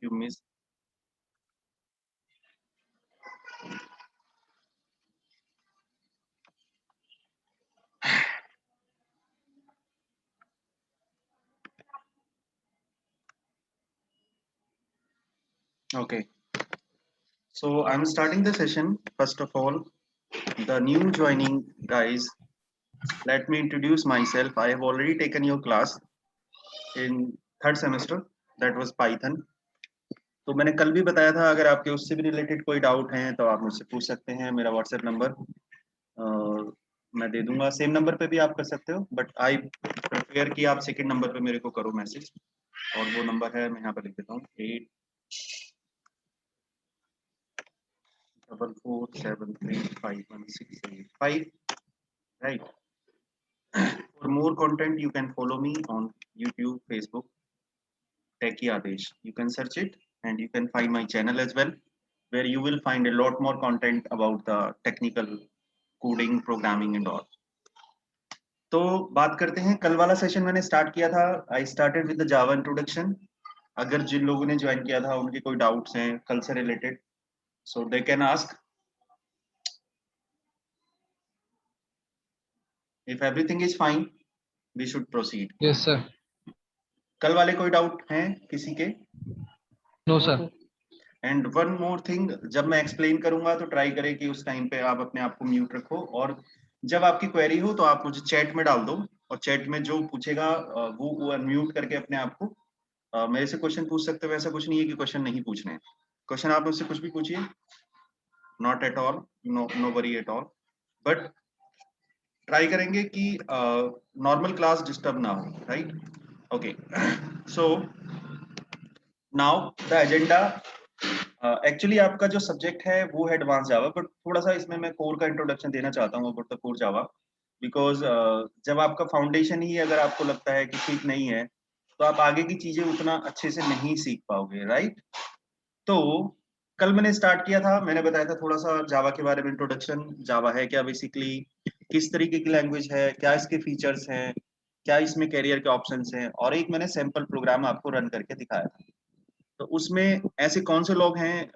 you miss. Okay, so I'm starting the session. First of all, the new joining guys, let me introduce myself. I have already taken your class in third semester, that was Python. तो मैंने कल भी बताया था, अगर आपके उससे भी रिलेटेड कोई डाउट हैं तो आप मुझसे पूछ सकते हैं। मेरा व्हाट्सएप नंबर मैं दे दूंगा, सेम नंबर पे भी आप कर सकते हो, बट आई प्रेफर कि आप सेकंड नंबर पे मेरे को करो मैसेज, और वो नंबर है, मैं यहाँ पर लिख देता हूँ, 8447351685, right? For more content you can follow me on YouTube, Facebook, Techie Adesh. You can search it and you can find my channel as well, where you will find a lot more content about the technical coding, programming and all. तो बात करते हैं, कल वाला session मैंने start किया था, I started with the Java introduction. अगर जिन लोगों ने ज्वाइन किया था उनके कोई डाउट्स हैं कल से related, so they can ask. If everything is fine we should proceed. Yes sir. कल वाले कोई डाउट हैं किसी के? No sir. And one more thing, जब मैं एक्सप्लेन करूंगा तो ट्राई करें कि उस टाइम पे आप अपने आप को म्यूट रखो, और जब आपकी क्वेरी हो तो आप मुझे चैट में डाल दो, और चैट में जो पूछेगा वो अनम्यूट करके अपने आप को मेरे से क्वेश्चन पूछ सकते हो। ऐसा कुछ नहीं है कि क्वेश्चन नहीं पूछने हैं, क्वेश्चन आप मुझसे कुछ भी पूछिए, not at all, no worry at all, but try करेंगे कि नॉर्मल क्लास डिस्टर्ब ना हो, right? Okay, so now the agenda. Actually आपका जो सब्जेक्ट है वो है एडवांस जावा, बट थोड़ा सा इसमें मैं कोर का इंट्रोडक्शन देना चाहता हूँ about the core Java, because जब आपका फाउंडेशन ही अगर आपको लगता है कि ठीक नहीं है तो आप आगे की चीजें उतना अच्छे से नहीं सीख पाओगे, राइट? तो कल मैंने स्टार्ट किया था, मैंने बताया था थोड़ा सा जावा के बारे में इंट्रोडक्शन, जावा है क्या बेसिकली, किस तरीके की लैंग्वेज है, क्या इसके फीचर्स हैं, क्या इसमें कैरियर के ऑप्शंस हैं, और एक मैंने सैंपल प्रोग्राम आपको रन करके दिखाया था। तो उसमें ऐसे कौन से लोग हैं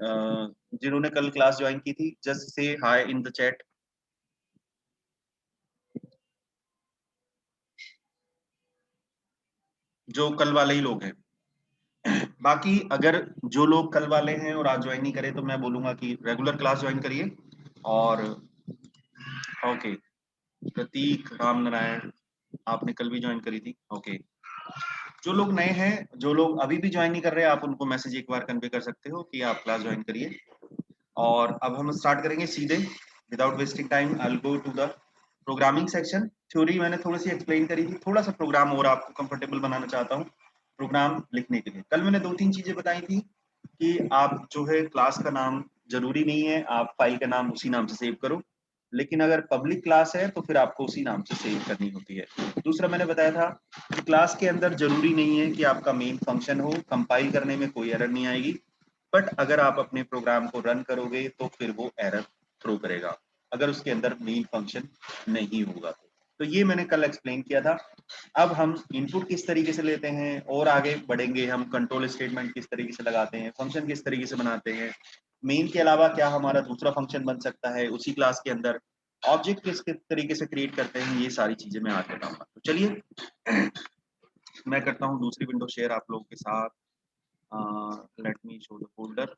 जिन्होंने कल क्लास ज्वाइन की थी? Just say hi in the chat. जो कल वाले ही लोग हैं। बाकी अगर जो लोग कल वाले हैं और आज ज्वाइन नहीं करे तो मैं बोलूंगा कि रेगुलर क्लास ज्वाइन करिए। और ओके, प्रतीक, राम नारायण, आपने कल भी ज्वाइन करी थी, ओके। जो लोग नए हैं, जो लोग अभी भी ज्वाइन नहीं कर रहे, आप उनको मैसेज एक बार कन्वे कर सकते हो कि आप क्लास ज्वाइन करिए। और अब हम स्टार्ट करेंगे सीधे, without wasting time I will go to the programming section. Theory मैंने थोड़ी सी एक्सप्लेन करी थी, थोड़ा सा प्रोग्राम और आपको कंफर्टेबल बनाना चाहता हूँ प्रोग्राम लिखने के लिए। कल मैंने 2-3 चीजें बताई थी कि आप जो है क्लास का नाम जरूरी नहीं है आप फाइल का नाम उसी नाम से सेव करो, लेकिन अगर पब्लिक क्लास है तो फिर आपको उसी नाम से सेव करनी होती है। दूसरा मैंने बताया था कि क्लास के अंदर जरूरी नहीं है कि आपका मेन फंक्शन हो, कंपाइल करने में कोई एरर नहीं आएगी, बट अगर आप अपने प्रोग्राम को रन करोगे तो फिर वो एरर थ्रो करेगा अगर उसके अंदर मेन फंक्शन नहीं होगा। तो ये मैंने कल एक्सप्लेन किया था। अब हम इनपुट किस तरीके से लेते हैं और आगे बढ़ेंगे, हम कंट्रोल स्टेटमेंट किस तरीके से लगाते हैं, फंक्शन किस तरीके से बनाते हैं, मेन के अलावा क्या हमारा दूसरा फंक्शन बन सकता है उसी क्लास के अंदर, ऑब्जेक्ट किस तरीके से क्रिएट करते हैं, ये सारी चीजें मैं आज बताऊंगा। तो चलिए मैं करता हूँ दूसरी विंडो शेयर आप लोगों के साथ। Let me show the folder.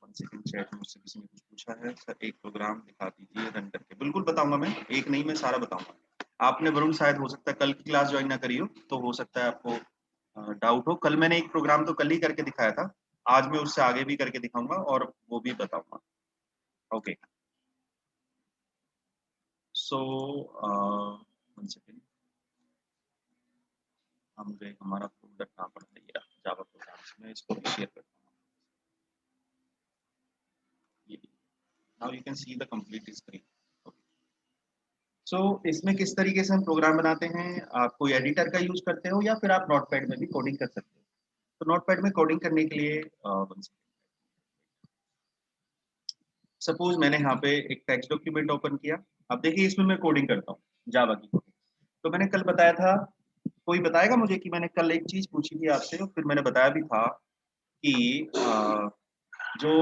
One second, chat मुझसे किसी ने कुछ पूछा है, सर एक प्रोग्राम दिखा दीजिए रन करके। बिल्कुल बताऊंगा, मैं एक नहीं मैं सारा बताऊंगा। आपने वरुण शायद हो सकता है कल की क्लास ज्वाइन ना करी हो, तो हो सकता है आपको डाउट हो। कल मैंने एक प्रोग्राम तो कल ही करके दिखाया था, आज मैं उससे आगे भी करके दिखाऊंगा और वो भी बताऊंगा। ओके, सो वन सेकंड, हम गए, हमारा फोल्डर कहाँ पर है, जावा प्रोग्राम्स में, इसको शेयर करता हूँ। Now you can see the complete screen. So इसमें किस तरीके से हम प्रोग्राम बनाते हैं, आप कोई एडिटर का यूज करते हो या फिर आप नोटपैड में भी कोडिंग कर सकते हो। तो नोटपैड में कोडिंग करने के लिए सपोज मैंने यहाँ पे एक टेक्स्ट डॉक्यूमेंट ओपन किया। अब देखिए इसमें मैं कोडिंग करता हूँ, जावा की कोडिंग। तो मैंने कल बताया था, कोई बताएगा मुझे कि मैंने कल एक चीज पूछी थी आपसे और फिर मैंने बताया भी था कि जो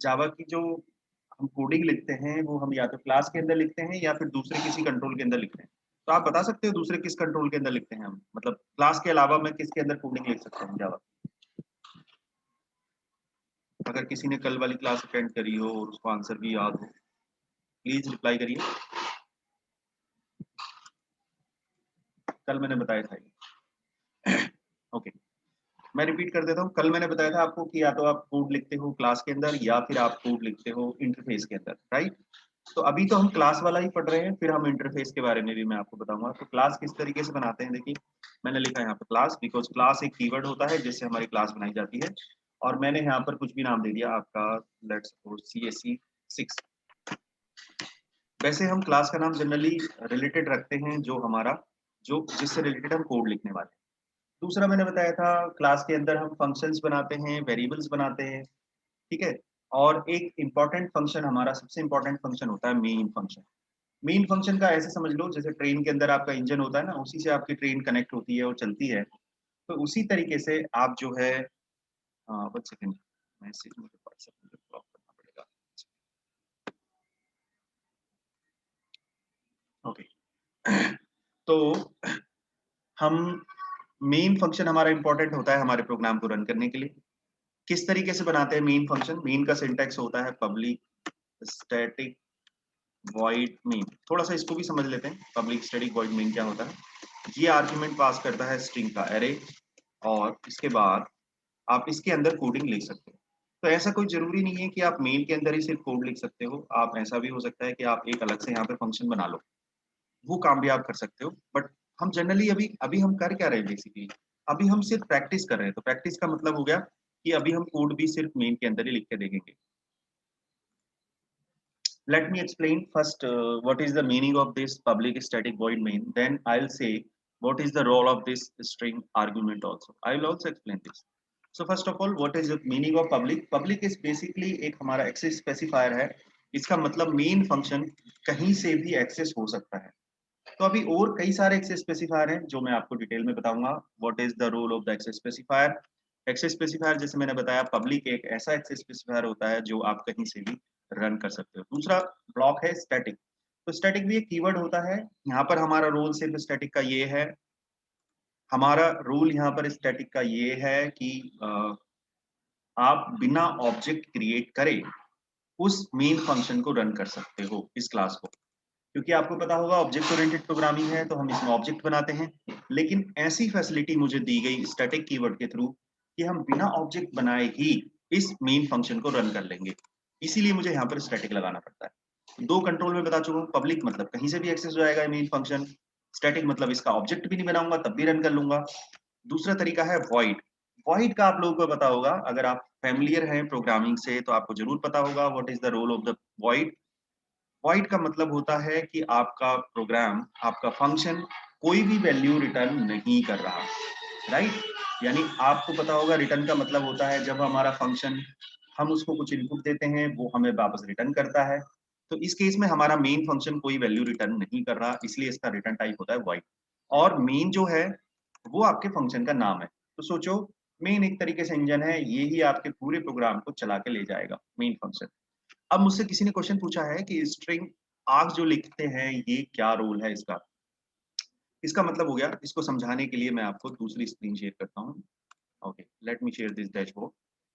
जावा की जो हम कोडिंग लिखते हैं वो हम या तो क्लास के अंदर लिखते हैं या फिर दूसरे किसी कंट्रोल के अंदर लिखते हैं। तो आप बता सकते हो दूसरे किस कंट्रोल के अंदर लिखते हैं हम? मतलब क्लास के अलावा मैं किसके अंदर कोडिंग लिख सकता हूँ जावा? अगर किसी ने कल वाली क्लास अटेंड करी हो और उसको आंसर भी याद हो, प्लीज रिप्लाई करिए। कल मैंने बताया था ये। ओके, मैं रिपीट कर देता हूँ। कल मैंने बताया था आपको कि या तो आप कोड लिखते हो क्लास के अंदर या फिर आप कोड लिखते हो इंटरफेस के अंदर, राइट? तो अभी तो हम क्लास वाला ही पढ़ रहे हैं, फिर हम इंटरफेस के बारे में भी मैं आपको बताऊंगा। तो क्लास किस तरीके से बनाते हैं, देखिए मैंने लिखा है यहाँ पे क्लास, बिकॉज क्लास एक कीवर्ड होता है जिससे हमारी क्लास बनाई जाती है। और मैंने यहाँ पर कुछ भी नाम दे दिया आपका, लेट्स सपोज CSE 6। वैसे हम क्लास का नाम जनरली रिलेटेड रखते हैं जो हमारा, जो जिससे रिलेटेड हम कोड लिखने वाले हैं। दूसरा मैंने बताया था क्लास के अंदर हम फंक्शंस बनाते हैं, वेरिएबल्स बनाते हैं, ठीक है। और एक इंपॉर्टेंट फंक्शन, हमारा सबसे इंपॉर्टेंट फंक्शन होता है मेन फंक्शन। मेन फंक्शन का ऐसे समझ लो जैसे ट्रेन के अंदर आपका इंजन होता है ना, उसी से आपकी ट्रेन कनेक्ट होती है और चलती है। तो उसी तरीके से आप जो है, वन सेकेंड, मैसेज मुझे व्हाट्सएप में ब्लॉक करना पड़ेगा। ओके। तो हम, मेन फंक्शन हमारा इंपॉर्टेंट होता है हमारे प्रोग्राम को रन करने के लिए। किस तरीके से बनाते हैं मेन फंक्शन? मेन का सिंटैक्स होता है पब्लिक स्टैटिक वॉइड मेन। थोड़ा सा इसको भी समझ लेते हैं, पब्लिक स्टैटिक वॉइड मेन क्या होता है। ये आर्गुमेंट पास करता है स्ट्रिंग का एरे, और इसके बाद आप इसके अंदर कोडिंग लिख सकते हो। तो ऐसा कोई जरूरी नहीं है कि आप मेन के अंदर ही सिर्फ कोड लिख सकते हो, आप ऐसा भी हो सकता है कि आप एक अलग से यहाँ पे फंक्शन बना लो, वो काम भी आप कर सकते हो। बट हम जनरली अभी अभी हम कर क्या रहे हैं बेसिकली, अभी हम सिर्फ प्रैक्टिस कर रहे हैं। तो प्रैक्टिस का मतलब हो गया कि अभी हम कोड भी सिर्फ मेन के अंदर ही लिख के देखेंगे। Let me explain first what is the meaning of this public static void main. Then I'll say what is the role of this string argument also. I will also explain this. So first of all, what is the meaning of public? Public is basically एक हमारा access specifier है। इसका मतलब main function कहीं से भी access हो सकता है। तो अभी और कई सारे एक्सेस स्पेसिफायर हैं जो मैं आपको डिटेल में बताऊंगा। What is the role of the access specifier? Access specifier जैसे मैंने बताया, पब्लिक एक ऐसा एक्सेस स्पेसिफायर होता है जो आप कहीं से भी रन कर सकते हो। दूसरा ब्लॉक है स्टैटिक। तो स्टैटिक भी एक कीवर्ड होता है। यहाँ पर हमारा रोल सिर्फ स्टैटिक का ये है, हमारा रूल यहाँ पर स्टैटिक का ये है कि आप बिना ऑब्जेक्ट क्रिएट करे उस मेन फंक्शन को रन कर सकते हो, इस क्लास को। क्योंकि आपको पता होगा ऑब्जेक्ट ओरिएंटेड प्रोग्रामिंग है तो हम इसमें ऑब्जेक्ट बनाते हैं। लेकिन ऐसी फैसिलिटी मुझे दी गई स्टैटिक कीवर्ड के थ्रू कि हम बिना ऑब्जेक्ट बनाए ही इस मेन फंक्शन को रन कर लेंगे। इसीलिए मुझे यहाँ पर स्टैटिक लगाना पड़ता है। दो कंट्रोल में बता चुका हूँ। पब्लिक मतलब कहीं से भी एक्सेस हो जाएगा मेन फंक्शन, स्टैटिक मतलब इसका ऑब्जेक्ट भी नहीं बनाऊंगा तब भी रन कर लूंगा। दूसरा तरीका है वॉइड। वॉइड का आप लोगों को पता होगा, अगर आप फैमिलियर हैं प्रोग्रामिंग से तो आपको जरूर पता होगा what is the role of the void. Void का मतलब होता है कि आपका प्रोग्राम, आपका फंक्शन कोई भी वैल्यू रिटर्न नहीं कर रहा, राइट? यानी आपको पता होगा रिटर्न का मतलब होता है जब हमारा फंक्शन, हम उसको कुछ इनपुट देते हैं वो हमें वापस रिटर्न करता है। तो इस केस में हमारा मेन फंक्शन कोई वैल्यू रिटर्न नहीं कर रहा, इसलिए इसका रिटर्न टाइप होता है वॉइड। और मेन जो है वो आपके फंक्शन का नाम है। तो सोचो, मेन एक तरीके से इंजन है, ये ही आपके पूरे प्रोग्राम को चला के ले जाएगा, मेन फंक्शन। अब मुझसे किसी ने क्वेश्चन पूछा है कि स्ट्रिंग आर्ग जो लिखते हैं ये क्या रोल है इसका? इसका मतलब हो गया, इसको समझाने के लिए मैं आपको दूसरी स्क्रीन शेयर करता हूँ। Okay, let me share this dashboard.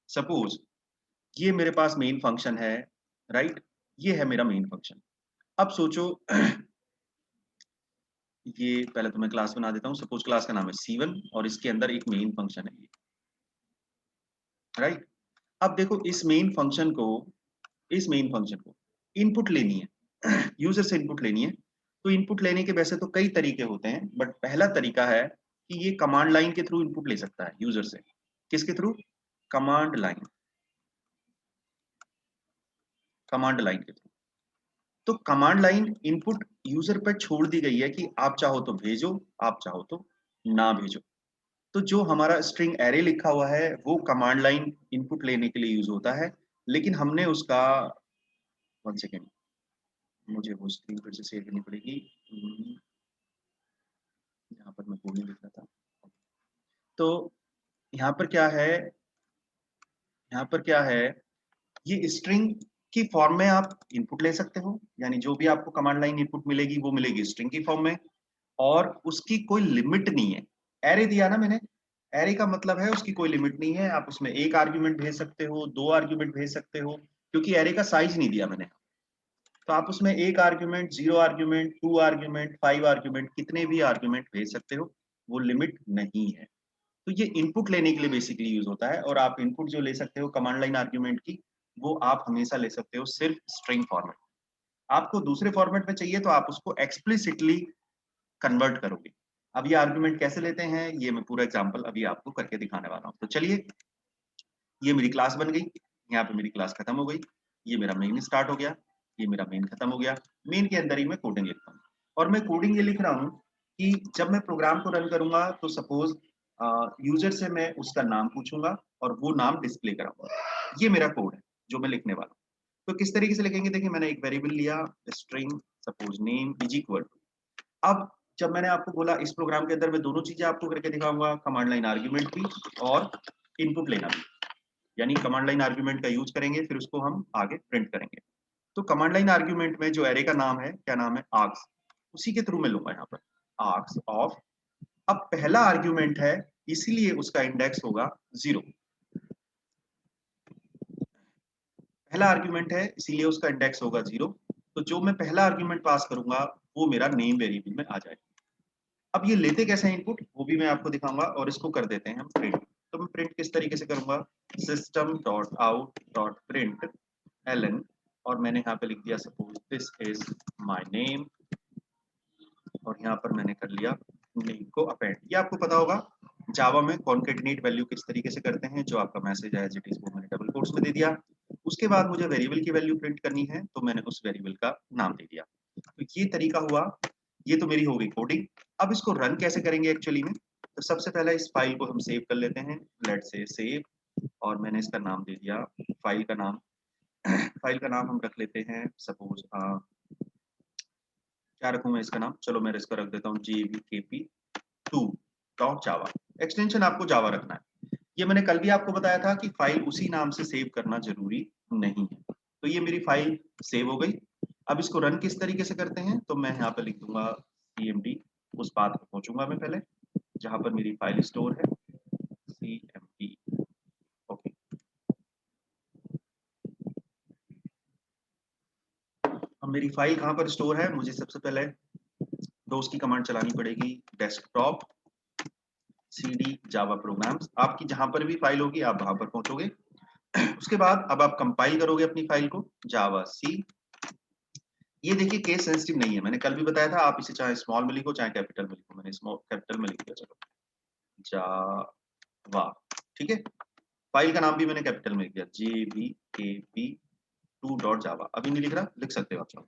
Suppose ये मेरे पास मेन फंक्शन है, राइट? ये है मेरा मेन फंक्शन। अब सोचो, ये पहले तो मैं क्लास बना देता हूँ। सपोज क्लास का नाम है C1 और इसके अंदर एक मेन फंक्शन है ये, राइट? अब देखो इस मेन फंक्शन को इनपुट लेनी है, यूजर से इनपुट लेनी है। तो इनपुट लेने के वैसे तो कई तरीके होते हैं, बट पहला तरीका है कि ये कमांड लाइन के थ्रू इनपुट ले सकता है यूजर से। किसके through? Command line, command line के थ्रू। तो कमांड लाइन इनपुट यूजर पर छोड़ दी गई है कि आप चाहो तो भेजो, आप चाहो तो ना भेजो। तो जो हमारा स्ट्रिंग एरे लिखा हुआ है वो कमांड लाइन इनपुट लेने के लिए यूज होता है। लेकिन हमने उसका, वन सेकेंड, मुझे वो स्क्रीन फिर से शेयर करनी पड़ेगी। यहाँ पर मैं कोड नहीं लिख रहा था। तो यहाँ पर क्या है, यहाँ पर क्या है, ये स्ट्रिंग की फॉर्म में आप इनपुट ले सकते हो, यानी जो भी आपको कमांड लाइन इनपुट मिलेगी वो मिलेगी स्ट्रिंग की फॉर्म में, और उसकी कोई लिमिट नहीं है। एरे दिया ना मैंने, एरे का मतलब है उसकी कोई लिमिट नहीं है, आप उसमें एक आर्ग्यूमेंट भेज सकते हो, दो आर्ग्यूमेंट भेज सकते हो, क्योंकि एरे का साइज नहीं दिया मैंने। तो आप उसमें एक आर्ग्यूमेंट, 0 आर्ग्यूमेंट, 2 आर्ग्यूमेंट, 5 आर्ग्यूमेंट, कितने भी आर्ग्यूमेंट भेज सकते हो, वो लिमिट नहीं है। तो ये इनपुट लेने के लिए बेसिकली यूज होता है, और आप इनपुट जो ले सकते हो कमांड लाइन आर्ग्यूमेंट की, वो आप हमेशा ले सकते हो सिर्फ स्ट्रिंग फॉर्मेट। आपको दूसरे फॉर्मेट में चाहिए तो आप उसको एक्सप्लिसिटली कन्वर्ट करोगे। अब ये आर्ग्यूमेंट कैसे लेते हैं, ये मैं पूरा एग्जांपल अभी आपको करके दिखाने वाला हूँ। तो चलिए, ये मेरी क्लास बन गई, यहाँ पे मेरी क्लास खत्म हो गई, ये मेरा मेन स्टार्ट हो गया, ये मेरा मेन खत्म हो गया। मेन के अंदर ही मैं कोडिंग लिखता हूँ, और मैं कोडिंग ये लिख रहा हूँ कि जब मैं प्रोग्राम को रन करूंगा तो सपोज यूजर से मैं उसका नाम पूछूंगा और वो नाम डिस्प्ले कराऊंगा। ये मेरा कोड है जो मैं लिखने वाला हूँ। तो किस तरीके से लिखेंगे, देखिए मैंने एक वेरिएबल लिया, string suppose name is equal to. अब जब मैंने आपको बोला इस प्रोग्राम के अंदर मैं दोनों चीजें आपको करके दिखाऊंगा, कमांड लाइन आर्ग्यूमेंट भी और इनपुट लेना भी, यानी कमांड लाइन आर्ग्यूमेंट का यूज करेंगे, फिर उसको हम आगे प्रिंट करेंगे। तो कमांड लाइन आर्ग्यूमेंट में जो एरे का नाम है, क्या नाम है, आर्क्स, उसी के थ्रू मैं लूंगा यहाँ पर आर्क्स ऑफ। अब पहला आर्ग्यूमेंट है इसीलिए उसका इंडेक्स होगा 0। पहला आर्ग्यूमेंट है इसीलिए उसका इंडेक्स होगा 0। तो जो मैं पहला आर्ग्यूमेंट पास करूंगा वो मेरा नेम वेरिएबल में आ जाएगा। अब ये लेते कैसे हैं इनपुट, वो भी मैं आपको दिखाऊंगा, और इसको कर देते हैं हम प्रिंट। तो मैं प्रिंट किस तरीके से करूंगा, system dot out dot print ln, और मैंने यहाँ पे लिख दिया suppose this is my name, और यहाँ पर मैंने कर लिया नेम को अपेंड। ये आपको पता होगा जावा में कॉन्केटनेट वैल्यू किस तरीके से करते हैं, जो आपका मैसेज है एज इट इज वो मैंने डबल कोट्स में दे दिया। उसके बाद मुझे वेरिएबल की वैल्यू प्रिंट करनी है, तो मैंने उस वेरिएबल का नाम दे दिया। तो ये तरीका हुआ, ये तो मेरी हो गई कोडिंग। अब इसको रन कैसे करेंगे एक्चुअली में, तो सबसे पहले इस फाइल को हम सेव कर लेते हैं, लेट से सेव, और मैंने इसका नाम दे दिया, फाइल का नाम फाइल का नाम हम रख लेते हैं सपोज क्या रखूं मैं इसका नाम, चलो मैं इसका रख देता हूँ jvkp2.java। एक्सटेंशन आपको जावा रखना है। ये मैंने कल भी आपको बताया था कि फाइल उसी नाम से सेव करना जरूरी नहीं है। तो ये मेरी फाइल सेव हो गई। अब इसको रन किस तरीके से करते हैं, तो मैं यहाँ पे लिख दूंगा cmd, उस पाथ पे पहुंचूंगा मैं पहले जहां पर मेरी फाइल स्टोर है, cmd। ओके, अब मेरी फाइल कहाँ पर स्टोर है, मुझे सबसे पहले डोस की कमांड चलानी पड़ेगी, डेस्कटॉप cd जावा प्रोग्राम्स। आपकी जहां पर भी फाइल होगी आप वहां पर पहुंचोगे। उसके बाद अब आप कंपाइल करोगे अपनी फाइल को, जावा सी। ये देखिए केस सेंसिटिव नहीं है, मैंने कल भी बताया था, आप इसे चाहे स्मॉल में लिखो चाहे कैपिटल में लिखो, मैंने स्मॉल कैपिटल में लिख दिया, चलो जावा, ठीक है। फाइल का नाम भी मैंने कैपिटल में लिख दिया, jvkp2.java। अभी नहीं लिख रहा, लिख सकते हो आप सब।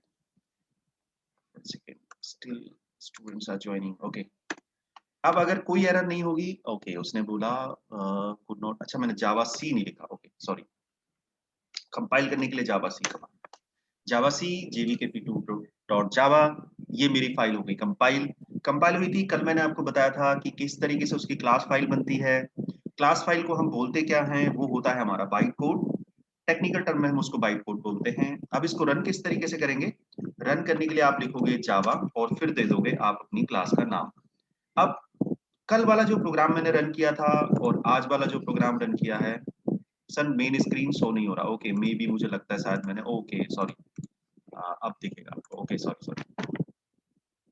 Still students are joining, okay. अब अगर कोई एरर नहीं होगी, ओके, उसने बोला कुड नॉट, अच्छा मैंने जावा सी नहीं लिखा, ओके सॉरी। कंपाइल करने के लिए जावा सी कमांड, जावा सी jvkp2.java। ये मेरी फाइल हो गई कंपाइल। कंपाइल हुई थी, कल मैंने आपको बताया था कि किस तरीके से उसकी क्लास फाइल बनती है। क्लास फाइल को हम बोलते क्या हैं, वो होता है हमारा बाइट कोड, टेक्निकल टर्म में हम उसको बाइट कोड बोलते हैं। अब इसको रन किस तरीके से करेंगे, रन करने के लिए आप लिखोगे जावा और फिर दे दोगे आप अपनी क्लास का नाम। अब कल वाला जो प्रोग्राम मैंने रन किया था और आज वाला जो प्रोग्राम रन किया है, सर मेन स्क्रीन शो नहीं हो रहा, ओके मे बी मुझे लगता है शायद मैंने, ओके सॉरी, अब दिखेगा आपको, ओके सॉरी सॉरी,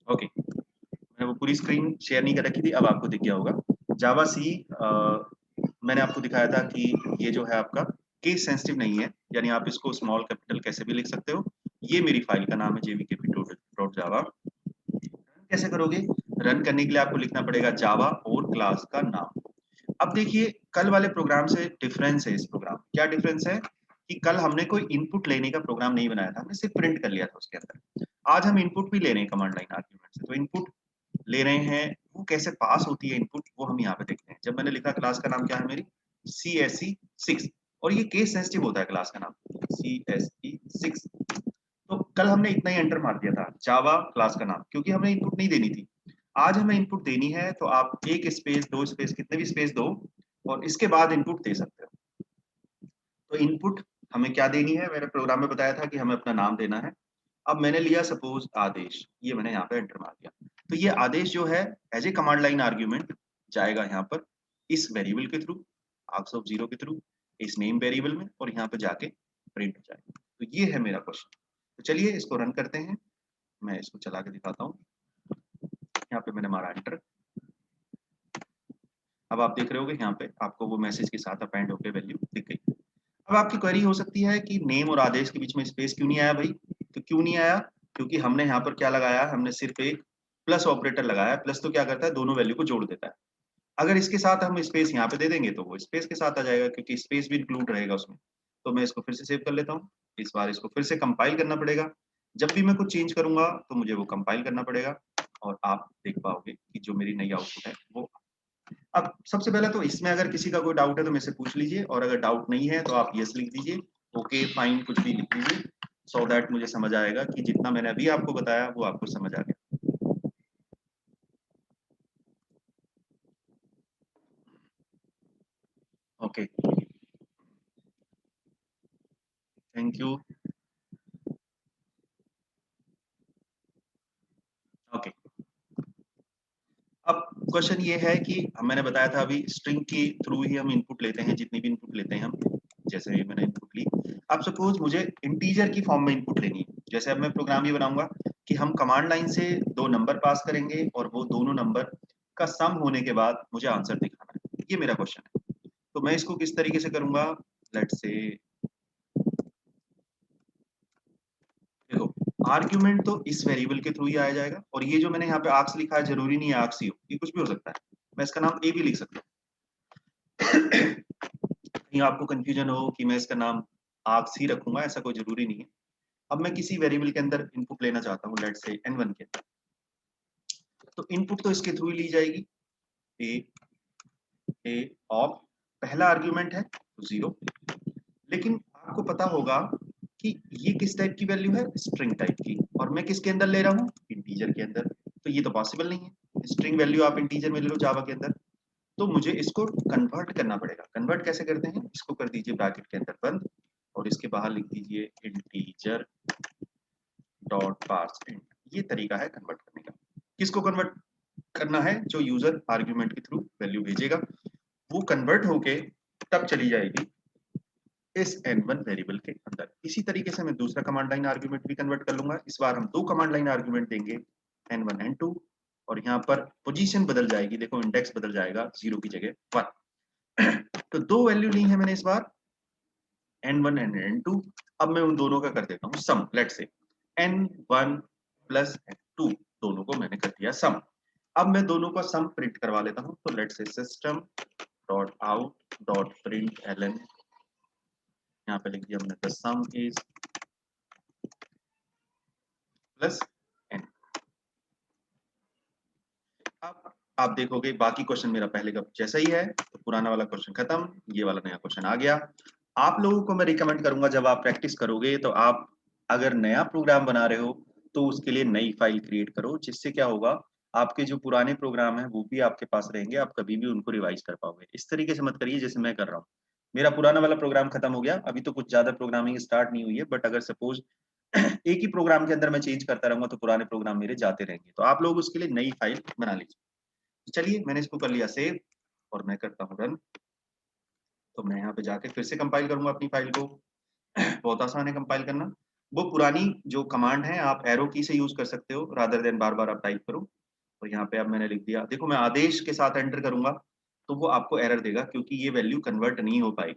ओके मैंने वो पूरी स्क्रीन शेयर नहीं कर रखी थी, अब आपको दिख गया होगा। जावा सी मैंने आपको दिखाया था कि ये जो है आपका केस सेंसिटिव नहीं है, यानी आप इसको स्मॉल कैपिटल कैसे भी लिख सकते हो। ये मेरी फाइल का नाम है jvkp.java। कैसे करोगे, रन करने के लिए आपको लिखना पड़ेगा जावा और क्लास का नाम। अब देखिए कल वाले प्रोग्राम से डिफरेंस है, इस प्रोग्राम क्या डिफरेंस है कि कल हमने कोई इनपुट लेने का प्रोग्राम नहीं बनाया था, हमने सिर्फ प्रिंट कर लिया था उसके अंदर। आज हम इनपुट भी ले रहे हैं कमांड लाइन आर्ग्यूमेंट से, तो इनपुट ले रहे हैं, वो कैसे पास होती है इनपुट वो हम यहाँ पे देखते हैं। जब मैंने लिखा क्लास का नाम क्या है मेरी, CSE6, और ये केस सेंसिटिव होता है क्लास का नाम CSE6। तो कल हमने इतना ही एंटर मार दिया था जावा क्लास का नाम, क्योंकि हमें इनपुट नहीं देनी थी। आज हमें इनपुट देनी है, तो आप एक स्पेस, दो स्पेस, कितने भी स्पेस दो और इसके बाद इनपुट दे सकते हो। तो इनपुट हमें क्या देनी है, मैंने प्रोग्राम में बताया था कि हमें अपना नाम देना है। अब मैंने लिया सपोज आदेश, ये मैंने यहाँ पे एंटर मार दिया। तो ये आदेश जो है as a command line argument जाएगा यहाँ पर इस वेरिएबल के थ्रू, आर्क्स ऑफ जीरो के थ्रू, इस नेम वेरिएबल में, और यहाँ पे जाके प्रिंट हो जाएगा। तो ये है मेरा क्वेश्चन। तो चलिए इसको रन करते हैं, मैं इसको चला के दिखाता हूँ। यहाँ पे मैंने मारा एंटर। अब आप देख रहे होगे यहाँ पे आपको वो मैसेज के साथ अपेंड होकर वैल्यू दिख गई। अब आपकी क्वेरी हो सकती है कि नेम और आदेश के बीच में स्पेस क्यों नहीं आया भाई? तो क्यों नहीं आया? क्योंकि हमने यहाँ पर क्या लगाया, हमने सिर्फ एक प्लस ऑपरेटर लगाया। प्लस तो क्या करता है, दोनों वैल्यू को जोड़ देता है। अगर इसके साथ हम स्पेस यहाँ पे दे देंगे तो वो स्पेस के साथ आ जाएगा, क्योंकि स्पेस भी इंक्लूड रहेगा उसमें। तो मैं इसको फिर से सेव कर लेता हूँ। इस बार इसको फिर से कंपाइल करना पड़ेगा। जब भी मैं कुछ चेंज करूंगा तो मुझे वो कंपाइल करना पड़ेगा, और आप देख पाओगे कि जो मेरी नई आउटपुट है वो। अब सबसे पहले तो इसमें अगर किसी का कोई डाउट है तो मेरे से पूछ लीजिए, और अगर डाउट नहीं है तो आप यस लिख दीजिए, ओके फाइन कुछ भी लिख दीजिए, सो दैट मुझे समझ आएगा कि जितना मैंने अभी आपको बताया वो आपको समझ आ गया। Okay, thank you. ओके, अब क्वेश्चन ये है कि मैंने बताया था अभी स्ट्रिंग के थ्रू ही हम इनपुट लेते हैं, जितनी भी इनपुट लेते हैं हम। जैसे मैंने इनपुट ली, अब सपोज मुझे इंटीजर की फॉर्म में इनपुट लेनी है। जैसे अब मैं प्रोग्राम ये बनाऊंगा कि हम कमांड लाइन से दो नंबर पास करेंगे, और वो दोनों नंबर का सम होने के बाद मुझे आंसर दिखाना है। ये मेरा क्वेश्चन है। तो मैं इसको किस तरीके से करूंगा, लेट्स से, देखो आर्ग्यूमेंट तो इस वेरिएबल के थ्रू ही आया जाएगा। और ये जो मैंने यहाँ पे आर्क्स लिखा है, जरूरी नहीं है आर्क्स ही हो, ये कुछ भी हो सकता है। मैं इसका नाम ए भी लिख सकता हूँ। कहीं आपको कंफ्यूजन हो कि मैं इसका नाम आर्क्स ही रखूंगा, ऐसा कोई जरूरी नहीं है। अब मैं किसी वेरिएबल के अंदर इनपुट लेना चाहता हूँ, लेट्स से n1 के अंदर। तो इनपुट तो इसके थ्रू ही ली जाएगी, ए ऑफ, पहला आर्ग्यूमेंट है तो 0। लेकिन आपको पता होगा कि ये किस टाइप की वैल्यू है, स्ट्रिंग टाइप की, और मैं किसके अंदर ले रहा हूँ, इंटीजर के अंदर। तो ये तो पॉसिबल नहीं है, स्ट्रिंग वैल्यू आप इंटीजर में ले लो जावा के अंदर। तो मुझे इसको कन्वर्ट करना पड़ेगा। कन्वर्ट कैसे करते हैं, इसको कर दीजिए ब्रैकेट के अंदर बंद, और इसके बाहर लिख दीजिए इंटीजर डॉट पार्स। ये तरीका है कन्वर्ट करने का। किसको कन्वर्ट करना है, जो यूजर आर्ग्यूमेंट के थ्रू वैल्यू भेजेगा, वो कन्वर्ट होके तब चली जाएगी इस n1 वेरिएबल के अंदर। इसी तरीके से मैं दूसरा कमांड लाइन आर्ग्यूमेंट भी कन्वर्ट कर लूंगा। इस बार हम दो कमांड लाइन आर्ग्यूमेंट देंगे, n1 n2, और यहाँ पर पोजीशन बदल जाएगी, देखो इंडेक्स बदल जाएगा, 0 की जगह 1। तो दो वैल्यू ली है मैंने इस बार, n1 एंड n2। अब मैं उन दोनों का कर देता हूँ सम, लेट से n1 प्लस n2, दोनों को मैंने कर दिया सम। अब मैं दोनों का सम प्रिंट करवा लेता हूँ। तो let's say system dot out dot print ln, यहाँ पे लिख दिया हमने the sum is plus n। अब आप देखोगे बाकी क्वेश्चन मेरा पहले का जैसा ही है, तो पुराना वाला क्वेश्चन खत्म, ये वाला नया क्वेश्चन आ गया। आप लोगों को मैं रिकमेंड करूंगा, जब आप प्रैक्टिस करोगे तो आप अगर नया प्रोग्राम बना रहे हो तो उसके लिए नई फाइल क्रिएट करो, जिससे क्या होगा, आपके जो पुराने प्रोग्राम है वो भी आपके पास रहेंगे, आप कभी भी उनको रिवाइज कर पाओगे। इस तरीके से मत करिए जैसे मैं कर रहा हूँ। मेरा पुराना वाला प्रोग्राम खत्म हो गया, अभी तो कुछ ज्यादा प्रोग्रामिंग स्टार्ट नहीं हुई है, बट अगर सपोज एक ही प्रोग्राम के अंदर मैं चेंज करता रहूंगा तो पुराने प्रोग्राम मेरे जाते रहेंगे। तो आप लोग उसके लिए नई फाइल बना लीजिए। चलिए मैंने इसको कर लिया सेव, और मैं करता हूँ रन। तो मैं यहाँ पे जाके फिर से कंपाइल करूंगा अपनी फाइल को। बहुत आसान है कंपाइल करना। वो पुरानी जो कमांड है आप एरो की से यूज कर सकते हो, रादर देन बार बार आप टाइप करो। और यहाँ पे अब मैंने लिख दिया, देखो मैं आदेश के साथ एंटर करूंगा तो वो आपको एरर देगा, क्योंकि ये वैल्यू कन्वर्ट नहीं हो पाई।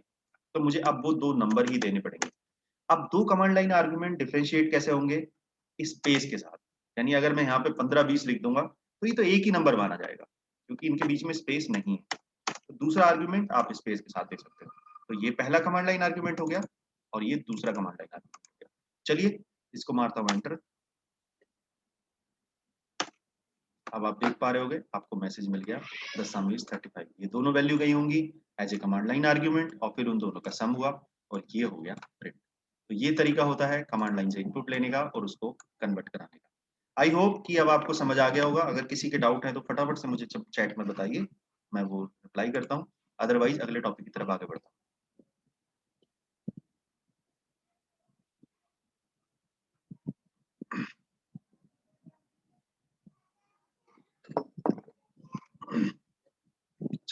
तो मुझे अब वो दो नंबर ही देने पड़ेंगे। अब दो कमांड लाइन आर्गुमेंट डिफरेंशिएट कैसे होंगे, स्पेस के साथ। यानी अगर मैं यहाँ पे 15-20 लिख दूंगा तो ये तो एक ही नंबर माना जाएगा, क्योंकि इनके बीच में स्पेस नहीं है। तो दूसरा आर्गुमेंट आप स्पेस के साथ दे सकते हो। तो ये पहला कमांड लाइन आर्गुमेंट हो गया, और ये दूसरा कमांड लाइन आर्गुमेंट हो गया। चलिए इसको मारता हूँ एंटर। अब आप देख पा रहे होगे आपको मैसेज मिल गया, द सम इज 35। ये दोनों वैल्यू गई होंगी as a command line argument, और फिर उन दोनों का सम हुआ, और ये हो गया प्रिंट। तो ये तरीका होता है कमांड लाइन से इनपुट लेने का और उसको कन्वर्ट कराने का। आई होप कि अब आपको समझ आ गया होगा। अगर किसी के डाउट है तो फटाफट से मुझे चैट में बताइए, मैं वो रिप्लाई करता हूँ। अदरवाइज अगले टॉपिक की तरफ आगे बढ़ता हूँ।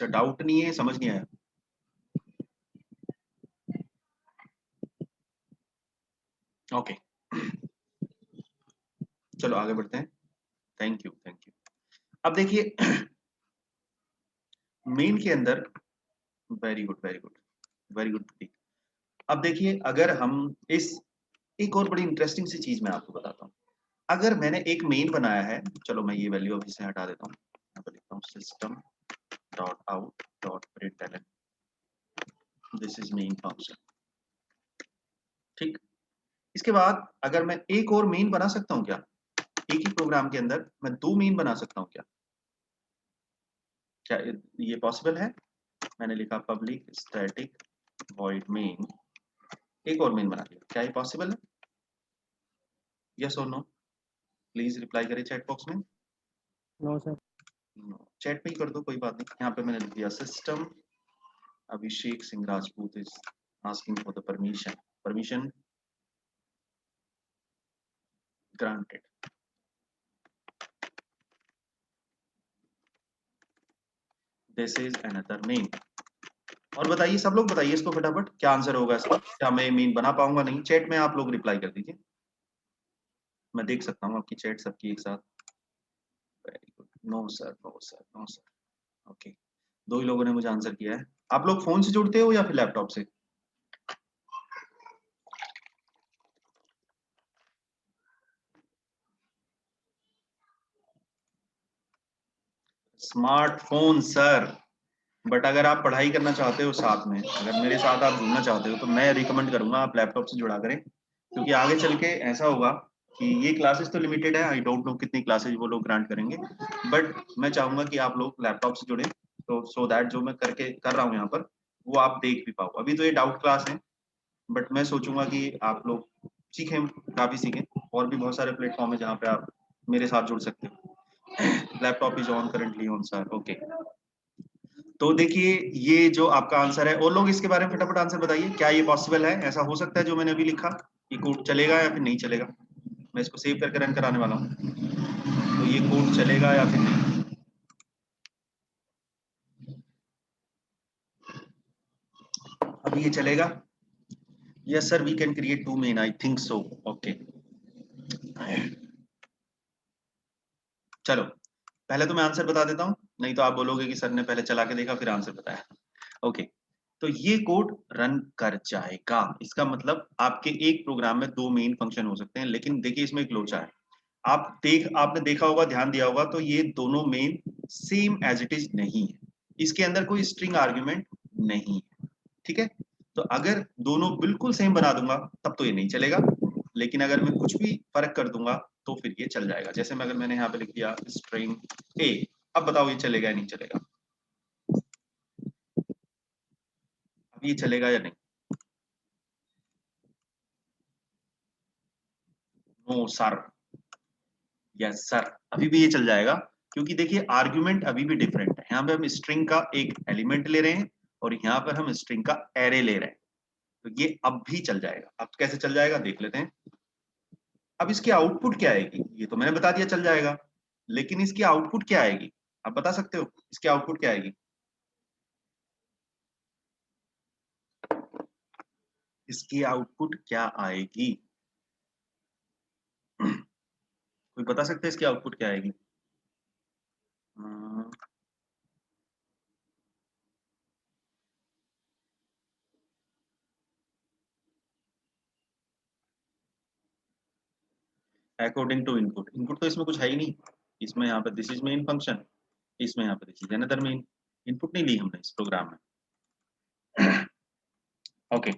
अच्छा, डाउट नहीं है, समझ नहीं आया? ओके, चलो आगे बढ़ते हैं। Thank you, thank you. अब देखिए मेन के अंदर, very good very good very good. अब देखिए अगर हम इस, एक और बड़ी इंटरेस्टिंग सी चीज मैं आपको बताता हूँ। अगर मैंने एक मेन बनाया है, चलो मैं ये वैल्यू अभी से हटा देता हूँ, यहाँ पर लिखता हूँ system dot out dot println, this is main function. ठीक, इसके बाद अगर मैं एक और मेन बना सकता हूँ क्या? एक ही प्रोग्राम के अंदर मैं दो मेन बना सकता हूँ क्या? क्या ये पॉसिबल है? मैंने लिखा पब्लिक स्टैटिक वॉइड मेन, एक और मेन बना दिया, क्या ये पॉसिबल है? यस और नो? प्लीज रिप्लाई करें चैट बॉक्स में। No sir. चैट में ही कर दो, कोई बात नहीं। यहाँ पे मैंने लिख दिया system Abhishek Singh Rajput is asking for the permission, permission granted. This is another main. और बताइए सब लोग, बताइए इसको फटाफट, क्या आंसर होगा इसका? क्या मैं मेन बना पाऊंगा? नहीं, चैट में आप लोग रिप्लाई कर दीजिए, मैं देख सकता हूँ आपकी चैट सबकी एक साथ। Very good, no sir no sir no sir. Okay, दो ही लोगों ने मुझे आंसर किया है। आप लोग फोन से जुड़ते हो या फिर लैपटॉप से? स्मार्टफोन सर, बट अगर आप पढ़ाई करना चाहते हो साथ में, अगर मेरे साथ आप जुड़ना चाहते हो तो मैं रिकमेंड करूंगा आप लैपटॉप से जुड़ा करें, क्योंकि आगे चल के ऐसा होगा कि ये क्लासेस तो लिमिटेड है, आई डोंट नो कितनी क्लासेस वो लोग ग्रांट करेंगे, बट मैं चाहूंगा कि आप लोग लैपटॉप से जुड़े, तो सो दैट जो मैं करके कर रहा हूँ यहाँ पर वो आप देख भी पाओ। अभी तो ये डाउट क्लास है, बट मैं सोचूंगा कि आप लोग सीखें, काफी सीखें। और भी बहुत सारे प्लेटफॉर्म है जहाँ पे आप मेरे साथ जुड़ सकते हो। Laptop is on currently on sir, okay. तो देखिए ये जो आपका आंसर है, और लोग इसके बारे में फटाफट आंसर बताइए, क्या ये पॉसिबल है? ऐसा हो सकता है जो मैंने अभी लिखा, ये कोड चलेगा या फिर नहीं चलेगा? मैं इसको सेव करके रन कराने वाला हूँ, तो ये कोड चलेगा या फिर नहीं? अभी ये चलेगा? Yes sir, we can create two main, I think so, okay. चलो पहले तो मैं आंसर बता देता हूँ, नहीं तो आप बोलोगे कि सर ने पहले चला के देखा फिर आंसर बताया। ओके, तो ये कोड रन कर जाएगा, इसका मतलब आपके एक प्रोग्राम में दो मेन फंक्शन हो सकते हैं, लेकिन देखिए इसमें एक लोचा है। आपने देखा होगा, ध्यान दिया होगा, तो ये दोनों main same as it is नहीं है, इसके अंदर कोई स्ट्रिंग आर्ग्यूमेंट नहीं है। ठीक है, तो अगर दोनों बिल्कुल सेम बना दूंगा तब तो ये नहीं चलेगा, लेकिन अगर मैं कुछ भी फर्क कर दूंगा तो फिर ये चल जाएगा। जैसे मैं, अगर मैंने यहाँ पे लिख दिया स्ट्रिंग ए, अब बताओ ये चलेगा या नहीं चलेगा? अब ये चलेगा या नहीं? नो सर, यस सर, अभी भी ये चल जाएगा, क्योंकि देखिए आर्ग्यूमेंट अभी भी डिफरेंट है। यहाँ पे हम स्ट्रिंग का एक एलिमेंट ले रहे हैं और यहाँ पर हम स्ट्रिंग का एरे ले रहे हैं, तो ये अब भी चल जाएगा। अब कैसे चल जाएगा देख लेते हैं। अब इसकी आउटपुट क्या आएगी? ये तो मैंने बता दिया चल जाएगा, लेकिन इसकी आउटपुट क्या आएगी? आप बता सकते हो इसकी आउटपुट क्या आएगी? इसकी आउटपुट क्या आएगी? कोई बता सकते हैं इसकी आउटपुट क्या आएगी? अकॉर्डिंग टू इनपुट, इनपुट तो इसमें कुछ है ही नहीं। इसमें यहाँ पे दिस इज मेन फंक्शन, इसमें यहाँ पे this is another main. Input नहीं ली हमने इस प्रोग्राम में। Okay,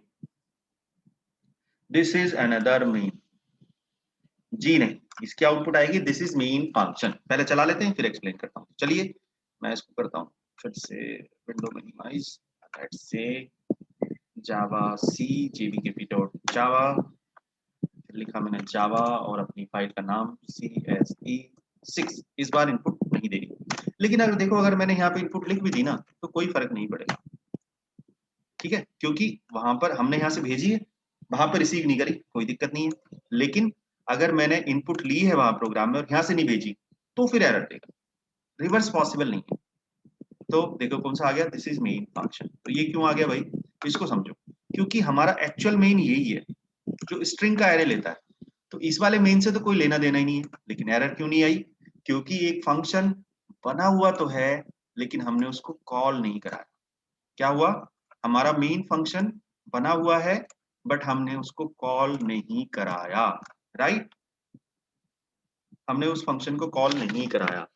this is another main, जी नहीं, इसकी आउटपुट आएगी दिस इज मेन फंक्शन। पहले चला लेते हैं फिर एक्सप्लेन करता हूँ। चलिए मैं इसको करता हूँ फिर से, window minimise, let's say Java C जेवीकेपी dot जावा, फिर लिखा मैंने जावा और अपनी फाइल का नाम CSE6। इस बार इनपुट नहीं देगी, लेकिन अगर देखो अगर मैंने यहाँ पे इनपुट लिख भी दी ना तो कोई फर्क नहीं पड़ेगा। ठीक है, क्योंकि वहां पर हमने यहाँ से भेजी है, वहां पर रिसीव नहीं करी, कोई दिक्कत नहीं है। लेकिन अगर मैंने इनपुट ली है वहां प्रोग्राम में और यहाँ से नहीं भेजी तो फिर एरर देगा, रिवर्स पॉसिबल नहीं है। तो देखो कौन सा आ गया, दिस इज मेन फंक्शन। तो ये क्यों आ गया भाई, इसको समझो। क्योंकि हमारा एक्चुअल मेन यही है जो स्ट्रिंग का एरे लेता है, तो इस वाले मेन से तो कोई लेना देना ही नहीं है। लेकिन एरर क्यों नहीं आई, क्योंकि एक फंक्शन बना हुआ तो है लेकिन हमने उसको कॉल नहीं कराया। क्या हुआ, हमारा मेन फंक्शन बना हुआ है बट हमने उसको कॉल नहीं कराया, राइट, हमने उस फंक्शन को कॉल नहीं कराया।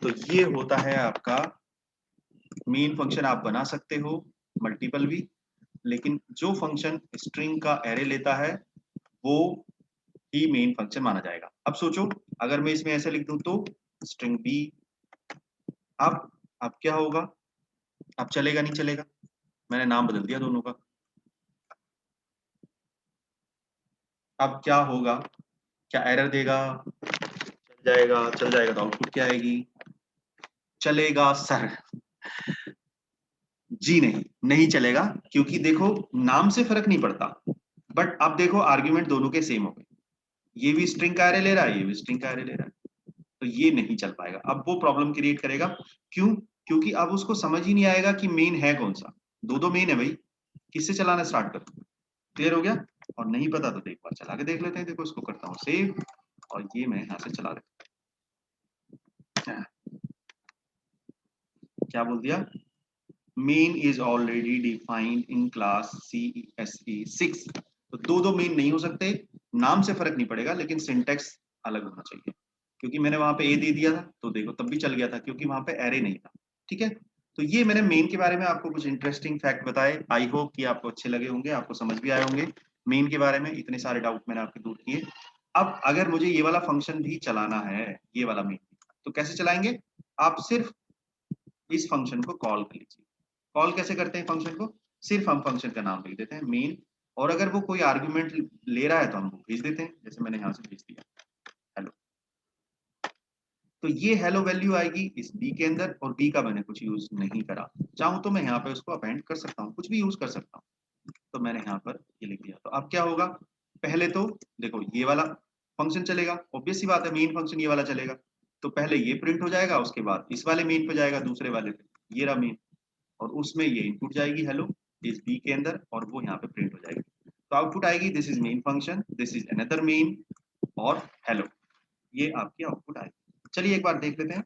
तो ये होता है आपका मेन फंक्शन। आप बना सकते हो मल्टीपल भी, लेकिन जो फंक्शन स्ट्रिंग का एरे लेता है वो ही मेन फंक्शन माना जाएगा। अब सोचो अगर मैं इसमें ऐसे लिख दूं तो स्ट्रिंग बी, अब क्या होगा, अब चलेगा नहीं चलेगा, मैंने नाम बदल दिया दोनों का। अब क्या होगा, क्या एरर देगा, चल जाएगा तो आउटपुट क्या आएगी, चलेगा सर, जी नहीं, नहीं चलेगा। क्योंकि देखो नाम से फर्क नहीं पड़ता, बट अब देखो आर्ग्यूमेंट दोनों के सेम हो गए, ये भी स्ट्रिंग का एरे ले रहा है, ये भी स्ट्रिंग का एरे ले रहा है, तो ये नहीं चल पाएगा। अब वो प्रॉब्लम क्रिएट करेगा, क्यों, क्योंकि अब उसको समझ ही नहीं आएगा कि मेन है कौन सा। दो दो मेन है भाई, किससे चलाना स्टार्ट कर, क्लियर हो गया। और नहीं पता तो एक बार चला के देख लेते हैं। देखो इसको करता हूँ सेव, और ये मैं यहाँ से चला देता हूँ। क्या बोल दिया, main is already defined in class CSE6। तो दो दो मेन नहीं हो सकते, नाम से फर्क नहीं पड़ेगा लेकिन सिंटेक्स अलग होना चाहिए। क्योंकि मैंने वहां पे ए दे दिया था तो देखो तब भी चल गया था क्योंकि वहां पे एरे नहीं था। ठीक है, तो ये मैंने मेन के बारे में आपको कुछ इंटरेस्टिंग फैक्ट बताए। आई होप कि आपको अच्छे लगे होंगे, आपको समझ भी आए होंगे मेन के बारे में। इतने सारे डाउट मैंने आपके दूर किए। अब अगर मुझे ये वाला फंक्शन भी चलाना है, ये वाला मेन, तो कैसे चलाएंगे, आप सिर्फ इस फंक्शन को कॉल कर लीजिए। कॉल कैसे करते हैं फंक्शन को, सिर्फ हम फंक्शन का नाम लिख देते हैं मेन, और अगर वो कोई आर्ग्यूमेंट ले रहा है तो हम वो भेज देते हैं, जैसे मैंने यहाँ से भेज दिया हेलो। तो ये हेलो वैल्यू आएगी इस बी के अंदर, और बी का मैंने कुछ यूज नहीं करा। चाहूं तो मैं यहाँ पे उसको अपेंड कर सकता हूँ, कुछ भी यूज कर सकता हूँ। तो मैंने यहाँ पर ये लिख दिया। तो अब क्या होगा, पहले तो देखो ये वाला फंक्शन चलेगा, ऑब्वियस सी बात है मेन फंक्शन ये वाला चलेगा। तो पहले ये प्रिंट हो जाएगा, उसके बाद इस वाले मेन पे जाएगा, दूसरे वाले पे, ये रहा मेन, और उसमें ये इनपुट जाएगी हेलो इस बी के अंदर, और वो यहाँ पे प्रिंट हो जाएगी। तो आउटपुट आएगी this is main function, this is another main, और हेलो, ये आपकी आउटपुट आएगी। चलिए एक बार देख लेते हैं।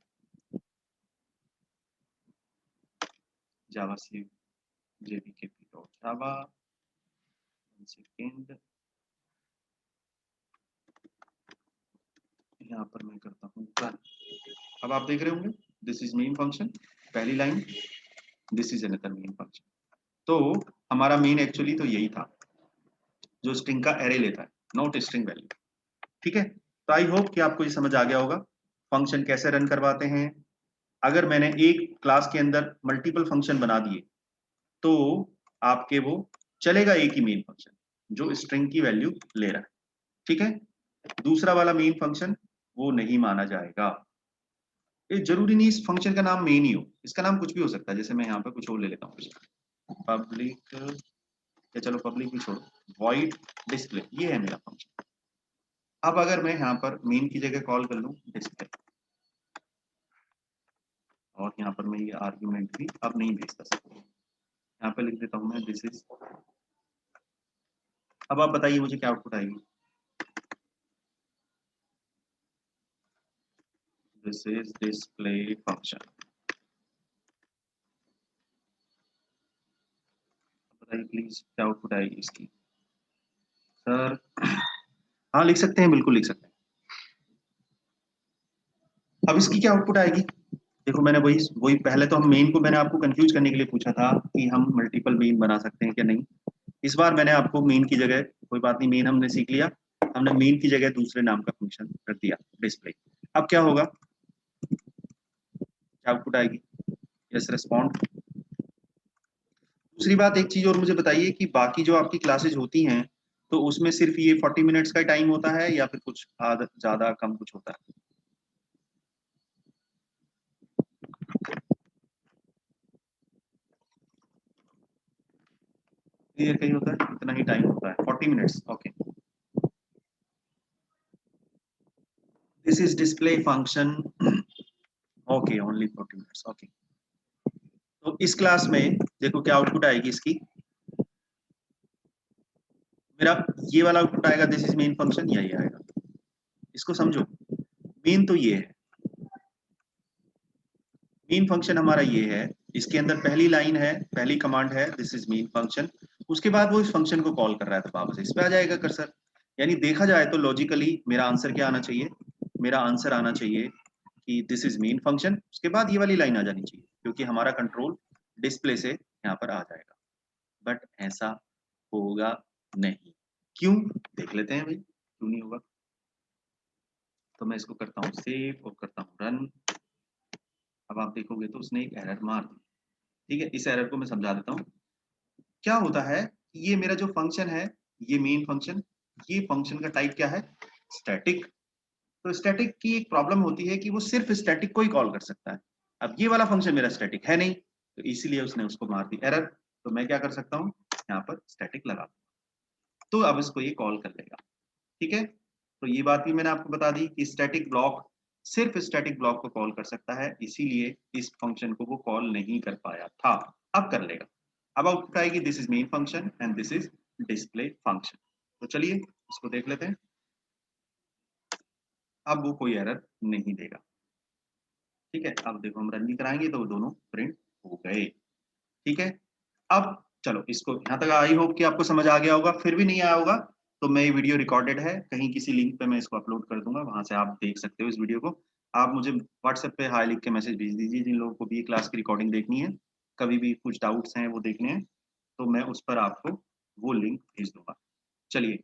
जावा सी जेवीकेपी डॉट जावा, सेकेंड, यहाँ पर मैं करता हूँ रन। अब आप देख रहे होंगे दिस इज मेन फंक्शन, पहली line, this is another main function. तो हमारा मेन एक्चुअली तो यही था जो स्ट्रिंग का एरे लेता है, नॉट स्ट्रिंग वैल्यू। ठीक है, तो आई होप कि आपको ये समझ आ गया होगा फंक्शन कैसे रन करवाते हैं। अगर मैंने एक क्लास के अंदर मल्टीपल फंक्शन बना दिए तो आपके वो चलेगा एक ही मेन फंक्शन जो स्ट्रिंग की वैल्यू ले रहा है। ठीक है, दूसरा वाला मेन फंक्शन वो नहीं माना जाएगा। ये जरूरी नहीं इस फंक्शन का नाम मेन ही हो, इसका नाम कुछ भी हो सकता है। जैसे मैं यहाँ पे कुछ और ले लेता हूँ, पब्लिक, या चलो पब्लिक भी छोड़ो, वॉइड डिस्प्ले, ये है मेरा फंक्शन। अब अगर मैं यहाँ पर मेन की जगह कॉल कर लूँ डिस्प्ले, और यहाँ पर मैं ये आर्ग्यूमेंट भी अब नहीं भेजता सकता, यहाँ पे लिख देता हूँ मैं दिस इज। अब आप बताइए मुझे क्या आउटपुट आएगी, दिस इज डिस्प्ले फंक्शन। बताइए प्लीज क्या आउटपुट आएगी इसकी, सर। हाँ लिख सकते हैं, बिल्कुल लिख सकते हैं। अब इसकी क्या आउटपुट आएगी, देखो मैंने वही वही पहले तो हम मेन को मैंने आपको कंफ्यूज करने के लिए पूछा था कि हम मल्टीपल मेन बना सकते हैं क्या नहीं। इस बार मैंने आपको मेन की जगह, कोई बात नहीं मेन हमने सीख लिया, हमने मेन की जगह दूसरे नाम का फंक्शन रख दिया डिस्प्ले। अब क्या होगा, क्या आउटपुट आएगी, यस रिस्पॉन्ड। दूसरी बात एक चीज और मुझे बताइए कि बाकी जो आपकी क्लासेज होती हैं तो उसमें सिर्फ ये 40 मिनट्स का टाइम होता है या फिर कुछ ज्यादा कम कुछ होता है। क्लियर कहीं होता है इतना ही टाइम होता है 40 minutes, okay. This is display function, okay only 40 minutes, okay. तो इस क्लास में देखो क्या आउटपुट आएगी इसकी, मेरा ये वाला आउटपुट आएगा, दिस इज मेन फंक्शन, यही आएगा। इसको समझो, मेन तो ये है, मेन फंक्शन हमारा ये है, इसके अंदर पहली लाइन है, पहली कमांड है दिस इज मेन फंक्शन, उसके बाद वो इस फंक्शन को कॉल कर रहा है तो वापस इस पे आ जाएगा कर्सर। यानी देखा जाए तो लॉजिकली मेरा आंसर क्या आना चाहिए, मेरा आंसर आना चाहिए कि दिस इज मेन फंक्शन, उसके बाद ये वाली लाइन आ जानी चाहिए, क्योंकि हमारा कंट्रोल डिस्प्ले से यहाँ पर आ जाएगा। बट ऐसा होगा नहीं, क्यों देख लेते हैं भाई, क्यों नहीं होगा। तो मैं इसको करता हूँ सेव और करता हूँ रन। अब आप देखोगे तो उसने एक एरर मार दी। ठीक है, इस एरर को मैं समझा देता हूँ। क्या होता है, ये मेरा जो फंक्शन है, ये मेन फंक्शन, ये फंक्शन का टाइप क्या है, स्टैटिक। तो स्टैटिक की एक प्रॉब्लम होती है कि वो सिर्फ स्टैटिक को ही कॉल कर सकता है। अब ये वाला फंक्शन मेरा स्टैटिक है नहीं, तो इसीलिए उसने उसको मार दी एरर। तो मैं क्या कर सकता हूँ, यहाँ पर स्टैटिक लगा, तो अब इसको ये कॉल कर लेगा। ठीक है, तो ये बात भी मैंने आपको बता दी कि स्टैटिक ब्लॉक सिर्फ स्टैटिक ब्लॉक को कॉल कर सकता है, इसीलिए इस फंक्शन को वो कॉल नहीं कर पाया था, अब कर लेगा। अब आउटपुट आएगी this is main function and this is display function. तो चलिए इसको देख लेते हैं। अब वो कोई एरर नहीं देगा। ठीक है, अब देखो हम रन भी कराएंगे तो वो दोनों प्रिंट हो गए। ठीक है, अब चलो इसको यहाँ तक आई होप कि आपको समझ आ गया होगा। फिर भी नहीं आया होगा तो मैं ये वीडियो रिकॉर्डेड है, कहीं किसी लिंक पे मैं इसको अपलोड कर दूंगा, वहां से आप देख सकते हो इस वीडियो को। आप मुझे व्हाट्सएप पे हाई लिख के मैसेज भेज दीजिए जिन लोगों को भी ये क्लास की रिकॉर्डिंग देखनी है, कभी भी कुछ डाउट्स हैं वो देखने हैं, तो मैं उस पर आपको वो लिंक भेज दूंगा। चलिए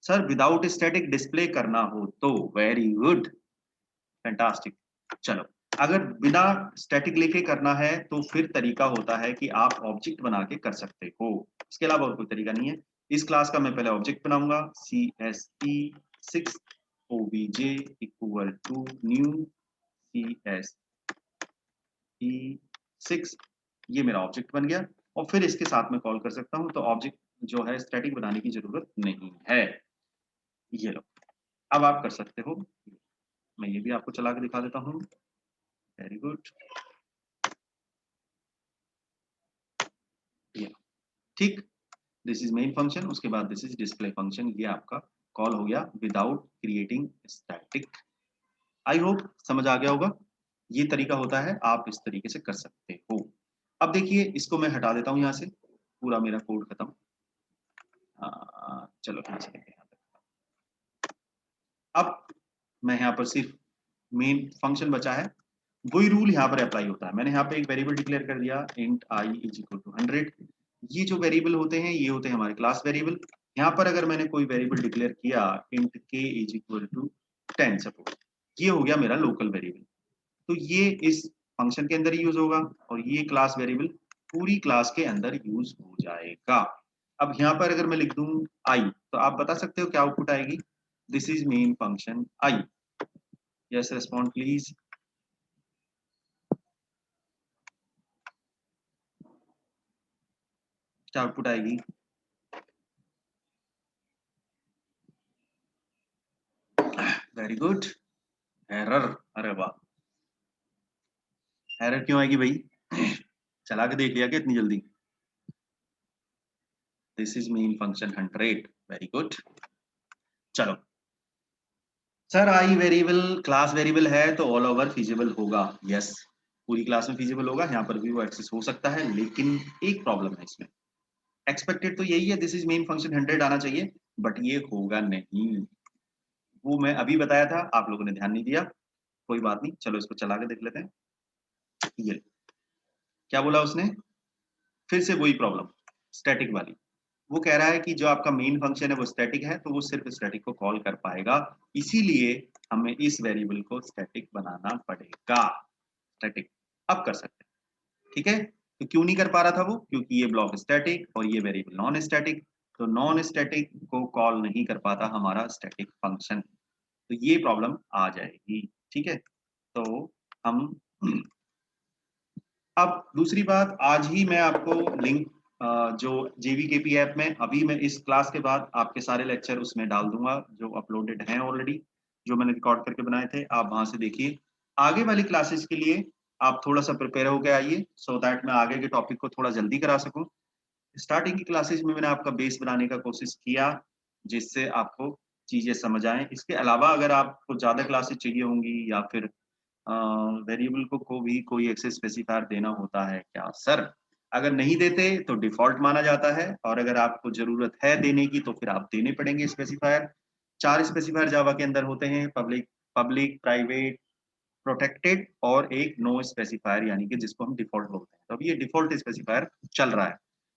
सर, विदाउट स्टैटिक डिस्प्ले करना हो तो, वेरी गुड, फैंटास्टिक। चलो, अगर बिना स्टैटिक लेके करना है तो फिर तरीका होता है कि आप ऑब्जेक्ट बना के कर सकते हो, इसके अलावा और कोई तरीका नहीं है। इस क्लास का मैं पहले ऑब्जेक्ट बनाऊंगा, CSE6 OBJ equal to new CSE6, ये मेरा ऑब्जेक्ट बन गया, और फिर इसके साथ में कॉल कर सकता हूं, तो ऑब्जेक्ट जो है स्टैटिक बनाने की जरूरत नहीं है। ये लो, अब आप कर सकते हो। मैं ये भी आपको चला के दिखा देता हूँ, वेरी गुड। ठीक, दिस इज मेन फंक्शन, उसके बाद दिस इज डिस्प्ले फंक्शन, ये आपका कॉल हो गया without creating static. I hope समझ आ गया होगा। ये तरीका होता है, आप इस तरीके से कर सकते हो। अब देखिए इसको मैं हटा देता हूँ यहाँ से, पूरा मेरा कोड खत्म। चलो यहाँ से यहाँ तक। अब मैं यहाँ पर सिर्फ मेन फंक्शन बचा है, वही रूल यहाँ पर अप्लाई होता है। मैंने यहाँ पे एक वेरिएबल डिक्लेयर कर दिया, int i is equal to 100। ये जो वेरिएबल होते हैं ये होते हैं हमारे क्लास वेरिएबल। यहाँ पर अगर मैंने कोई वेरिएबल डिक्लेयर किया, int k is equal to 10 suppose, ये हो गया मेरा लोकल वेरिएबल, तो ये इस फंक्शन के अंदर यूज होगा, और ये क्लास वेरिएबल पूरी क्लास के अंदर यूज हो जाएगा। अब यहाँ पर अगर मैं लिख दूं i, तो आप बता सकते हो क्या आउटपुट आएगी, this is main function i। Yes respond please. क्या आउटपुट आएगी, वेरी गुड, एरर। अरे वाह, एरर क्यों आएगी भाई, चला के देख लिया क्या इतनी जल्दी। This is main function 100, very good. चलो sir, I variable class variable है तो ऑल ओवर फिजिबल होगा, यस, पूरी क्लास में फिजिबल होगा, यहाँ पर भी वो एक्सेस हो सकता है, लेकिन एक प्रॉब्लम है इसमें। एक्सपेक्टेड तो यही है, दिस इज मेन फंक्शन 100 आना चाहिए, बट ये होगा नहीं। वो मैं अभी बताया था, आप लोगों ने ध्यान नहीं दिया, कोई बात नहीं, चलो इसको चला के देख लेते हैं। ये क्या बोला उसने, फिर से वही प्रॉब्लम, स्टैटिक वाली। वो कह रहा है कि जो आपका मेन फंक्शन है वो स्टैटिक है, तो वो सिर्फ स्टैटिक को कॉल कर पाएगा, इसीलिए हमें इस वेरिएबल को स्टैटिक बनाना पड़ेगा। स्टैटिक अब कर सकते हैं, ठीक है। तो क्यों नहीं कर पा रहा था वो, क्योंकि ये ब्लॉक स्टैटिक और ये वेरिएबल नॉन स्टैटिक, तो नॉन स्टैटिक को कॉल नहीं कर पाता हमारा स्टैटिक फंक्शन, तो ये प्रॉब्लम आ जाएगी। ठीक है, तो हम अब दूसरी बात, आज ही मैं आपको लिंक जो JVKP ऐप में, अभी मैं इस क्लास के बाद आपके सारे लेक्चर उसमें डाल दूंगा जो अपलोडेड हैं ऑलरेडी, जो मैंने रिकॉर्ड करके बनाए थे, आप वहां से देखिए। आगे वाली क्लासेस के लिए आप थोड़ा सा प्रिपेयर होकर आइए सो दैट मैं आगे के टॉपिक को थोड़ा जल्दी करा सकूं। स्टार्टिंग की क्लासेस में मैंने आपका बेस बनाने का कोशिश किया जिससे आपको चीजें समझ आए। इसके अलावा अगर आपको ज्यादा क्लासेस चाहिए होंगी या फिर वेरिएबल को भी कोई एक्सेस स्पेसिफायर देना होता है क्या सर? अगर नहीं देते तो डिफॉल्ट माना जाता है, और अगर आपको जरूरत है देने की तो फिर आप देने पड़ेंगे स्पेसिफायर। 4 स्पेसिफायर जावा के अंदर होते हैं, पब्लिक, प्राइवेट, प्रोटेक्टेड और एक नो स्पेसिफायर, यानी कि जिसको हम डिफॉल्ट बोलते हैं। तो अब ये डिफॉल्ट स्पेसिफायर चल रहा है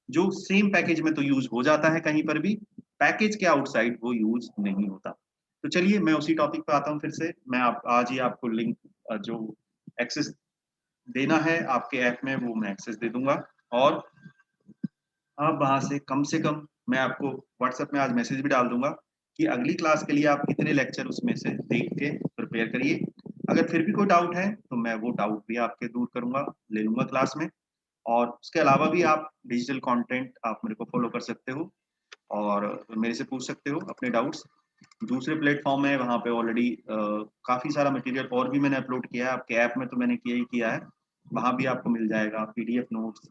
जो सेम पैकेज में तो यूज हो जाता है, कहीं पर भी पैकेज के आउटसाइड वो यूज नहीं होता। तो चलिए मैं उसी टॉपिक पे आता हूँ फिर से। मैं आज ही आपको लिंक जो एक्सेस देना है आपके ऐप में वो मैं एक्सेस दे दूंगा, और आप वहां से कम मैं आपको व्हाट्सएप में आज मैसेज भी डाल दूंगा कि अगली क्लास के लिए आप कितने लेक्चर उसमें से देख के प्रिपेयर करिए। अगर फिर भी कोई डाउट है तो मैं वो डाउट भी आपके दूर करूंगा, ले लूंगा क्लास में। और उसके अलावा भी आप डिजिटल कंटेंट आप मेरे को फॉलो कर सकते हो और मेरे से पूछ सकते हो अपने डाउट्स। दूसरे प्लेटफॉर्म है वहाँ पे ऑलरेडी काफ़ी सारा मटेरियल और भी मैंने अपलोड किया है। आपके ऐप में तो मैंने किया ही किया है, वहाँ भी आपको मिल जाएगा पीडीएफ नोट्स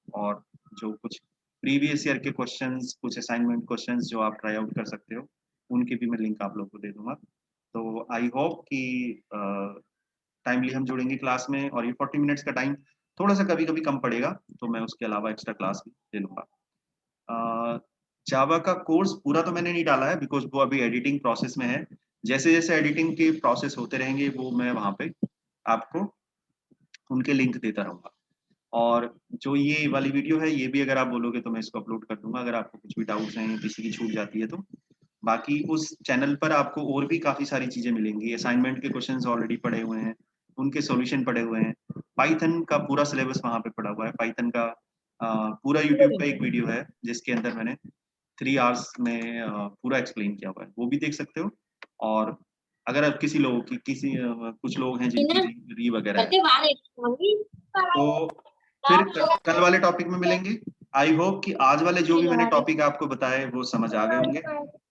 और जो कुछ प्रीवियस ईयर के क्वेश्चंस, कुछ असाइनमेंट क्वेश्चंस जो आप ट्राई आउट कर सकते हो, उनकी भी मैं लिंक आप लोग को दे दूंगा। तो आई होप कि टाइमली हम जुड़ेंगे क्लास में, और ये 40 मिनट्स का टाइम थोड़ा सा कभी कभी कम पड़ेगा तो मैं उसके अलावा एक्स्ट्रा क्लास भी ले लूंगा। जावा का कोर्स पूरा तो मैंने नहीं डाला है बिकॉज वो अभी एडिटिंग प्रोसेस में है। जैसे जैसे एडिटिंग के प्रोसेस होते रहेंगे वो मैं वहाँ पे आपको उनके लिंक देता रहूंगा। और जो ये वाली वीडियो है ये भी अगर आप बोलोगे तो मैं इसको अपलोड कर दूंगा, अगर आपको कुछ भी डाउट्स हैं, किसी की छूट जाती है तो। बाकी उस चैनल पर आपको और भी काफ़ी सारी चीज़ें मिलेंगी। असाइनमेंट के क्वेश्चंस ऑलरेडी पड़े हुए हैं, उनके सॉल्यूशन पड़े हुए हैं। पाइथन का पूरा सिलेबस वहाँ पे पड़ा हुआ है। पाइथन का पूरा यूट्यूब पे एक वीडियो है जिसके अंदर मैंने 3 आवर्स में पूरा एक्सप्लेन किया हुआ है, वो भी देख सकते हो। और अगर आप किसी लोगों की कुछ लोग हैं जिनकी री वगैरह है तो फिर कल वाले टॉपिक में मिलेंगे। आई होप कि आज वाले जो भी मैंने टॉपिक आपको बताए वो समझ आ गए होंगे।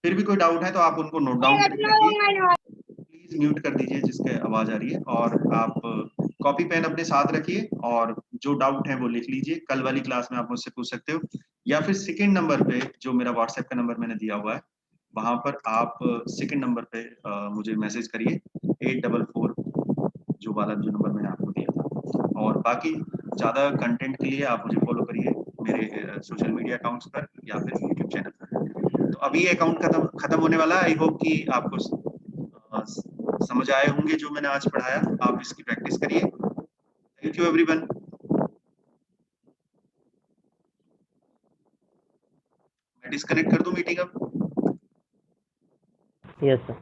फिर भी कोई डाउट है तो आप उनको नोट डाउन करके रखिए। प्लीज म्यूट कर दीजिए जिसके आवाज आ रही है, और आप कॉपी पेन अपने साथ रखिए और जो डाउट है वो लिख लीजिए। कल वाली क्लास में आप मुझसे पूछ सकते हो, या फिर सेकंड नंबर पे जो मेरा व्हाट्सएप का नंबर मैंने दिया हुआ है वहां पर आप सेकंड नंबर पे मुझे मैसेज करिए 844 जो वाला जो नंबर मैंने आपको दिया था। और बाकी ज़्यादा कंटेंट के लिए आप मुझे फॉलो करिए मेरे सोशल मीडिया अकाउंट्स पर या फिर यूट्यूब चैनल पर। तो अभी अकाउंट खत्म होने वाला है। आई होप कि आपको समझ आए होंगे जो मैंने आज पढ़ाया। आप इसकी प्रैक्टिस करिए। Thank you everyone. मैं डिस्कनेक्ट कर दूं मीटिंग अब? Yes sir.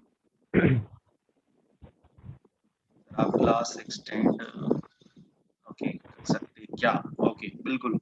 आप क्लास एक्सटेंड ओके कर सकते क्या? ओके बिल्कुल।